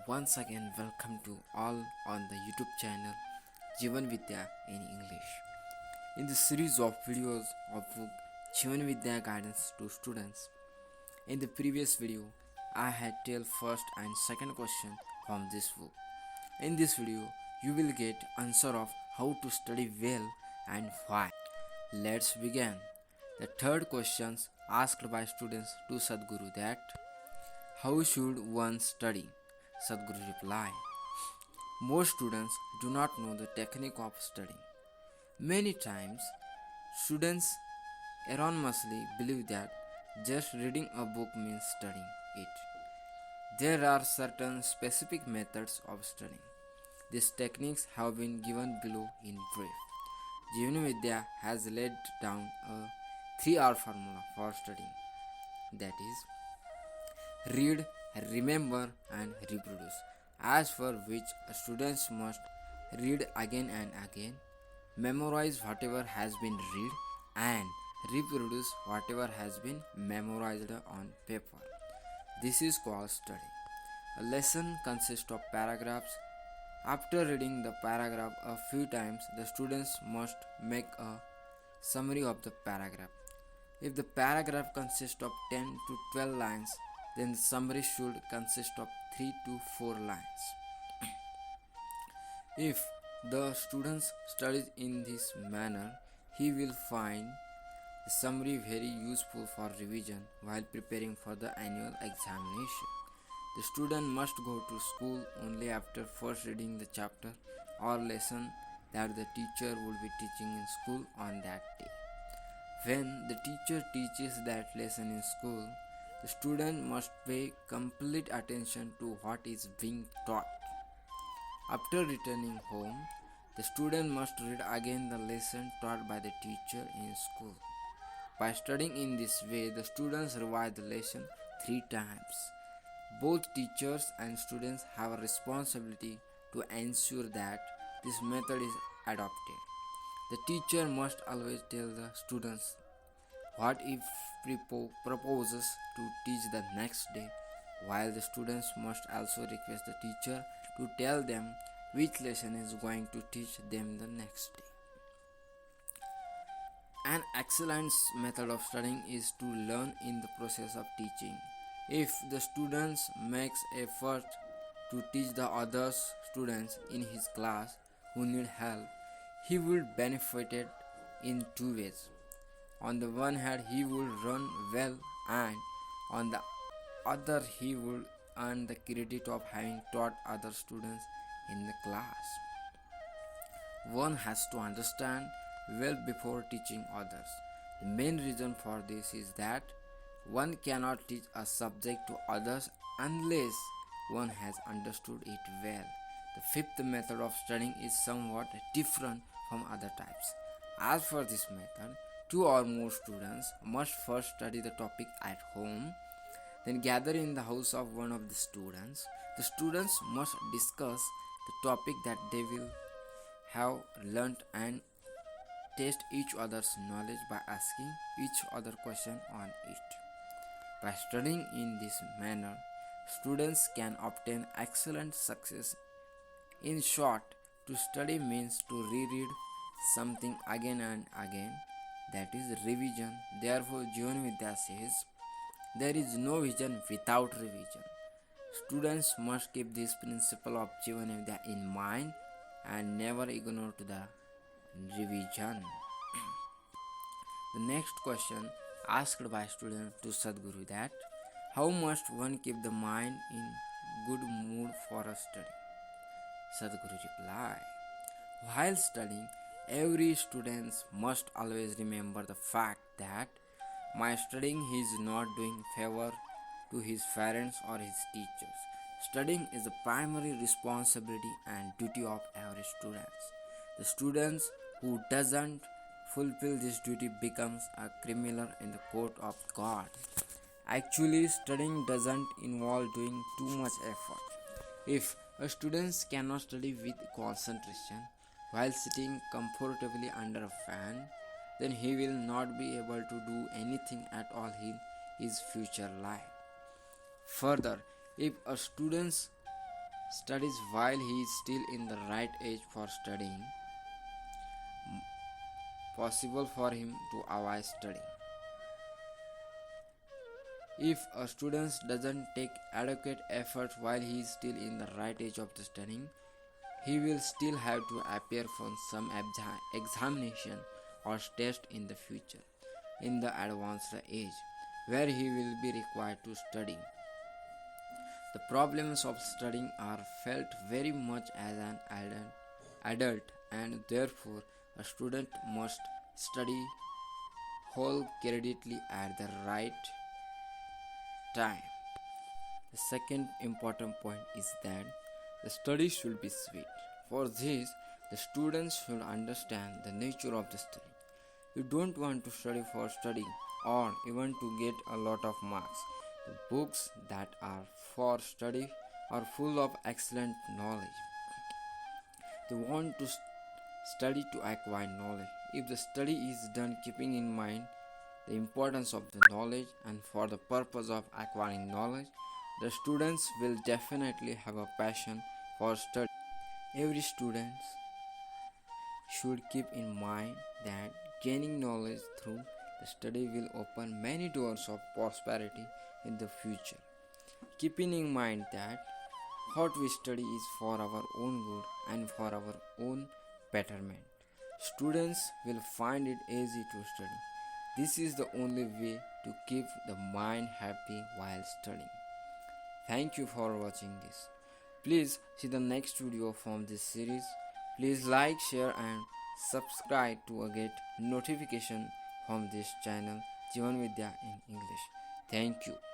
Once again, welcome to all on the YouTube channel Jivan Vidya in English. In this series of videos of book Jivan Vidya Guidance to Students, in the previous video, I had tell first and second question from this book. In this video, you will get answer of how to study well and why. Let's begin. The third questions asked by students to Satguru that how should one study? Sadhguru replied, most students do not know the technique of studying. Many times, students erroneously believe that just reading a book means studying it. There are certain specific methods of studying. These techniques have been given below in brief. Jivan Vidya has laid down a 3R formula for studying, that is, read, remember, and reproduce, as for which students must read again and again, memorize whatever has been read, and reproduce whatever has been memorized on paper. This is called study. A lesson consists of paragraphs. After reading the paragraph a few times, the students must make a summary of the paragraph. If the paragraph consists of 10 to 12 lines, then the summary should consist of 3 to 4 lines. If the student studies in this manner, he will find the summary very useful for revision while preparing for the annual examination. The student must go to school only after first reading the chapter or lesson that the teacher would be teaching in school on that day. When the teacher teaches that lesson in school, the student must pay complete attention to what is being taught. After returning home, the student must read again the lesson taught by the teacher in school. By studying in this way, the students revise the lesson 3 times. Both teachers and students have a responsibility to ensure that this method is adopted. The teacher must always tell the students what if proposes to teach the next day, while the students must also request the teacher to tell them which lesson is going to teach them the next day. An excellent method of studying is to learn in the process of teaching. If the students makes effort to teach the other students in his class who need help, he will benefit in 2 ways. On the one hand, he will run well, and on the other, he will earn the credit of having taught other students in the class. One has to understand well before teaching others. The main reason for this is that one cannot teach a subject to others unless one has understood it well. The fifth method of studying is somewhat different from other types. As for this method, 2 or more students must first study the topic at home, then gather in the house of one of the students. The students must discuss the topic that they will have learnt and test each other's knowledge by asking each other question on it. By studying in this manner, students can obtain excellent success. In short, to study means to reread something again and again, that is revision. Therefore, Jivan Vidya says, there is no vision without revision. Students must keep this principle of Jivan Vidya in mind and never ignore the revision. The next question asked by students to Sadhguru that how must one keep the mind in good mood for a study? Sadhguru replied, while studying, every student must always remember the fact that by studying he is not doing favor to his parents or his teachers. Studying is the primary responsibility and duty of every student. The students who doesn't fulfill this duty becomes a criminal in the court of God. Actually, studying doesn't involve doing too much effort. If a student cannot study with concentration while sitting comfortably under a fan, then he will not be able to do anything at all in his future life. Further, if a student studies while he is still in the right age for studying, possible for him to avoid studying. If a student doesn't take adequate effort while he is still in the right age of the studying, he will still have to appear for some examination or test in the future, in the advanced age, where he will be required to study. The problems of studying are felt very much as an adult, and therefore a student must study wholeheartedly at the right time. The second important point is that the study should be sweet. For this, the students should understand the nature of the study. You don't want to study for studying or even to get a lot of marks. The books that are for study are full of excellent knowledge. They want to study to acquire knowledge. If the study is done keeping in mind the importance of the knowledge and for the purpose of acquiring knowledge, the students will definitely have a passion for study. Every student should keep in mind that gaining knowledge through the study will open many doors of prosperity in the future. Keeping in mind that what we study is for our own good and for our own betterment, students will find it easy to study. This is the only way to keep the mind happy while studying. Thank you for watching this. Please see the next video from this series. Please like, share and subscribe to get notification from this channel Jivan Vidya in English. Thank you.